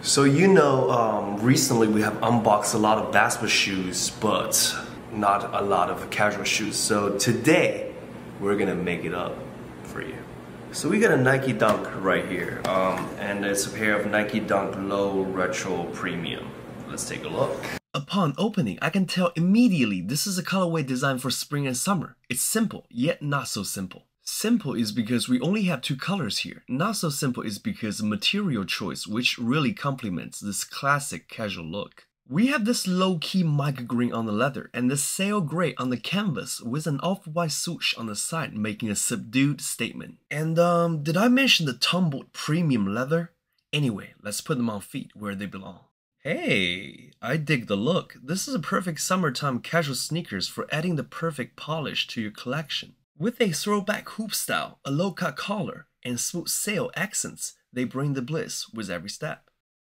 So recently we have unboxed a lot of basketball shoes, but not a lot of casual shoes. So today, we're gonna make it up for you. So we got a Nike Dunk right here, and it's a pair of Nike Dunk Low Retro Premium. Let's take a look. Upon opening, I can tell immediately this is a colorway designed for spring and summer. It's simple, yet not so simple. Simple is because we only have two colors here. Not so simple is because of material choice, which really complements this classic casual look. We have this low-key mica green on the leather and this sail gray on the canvas with an off-white swoosh on the side making a subdued statement. And did I mention the tumbled premium leather? Anyway, let's put them on feet where they belong. Hey, I dig the look. This is a perfect summertime casual sneakers for adding the perfect polish to your collection. With a throwback hoop style, a low-cut collar, and smooth sail accents, they bring the bliss with every step.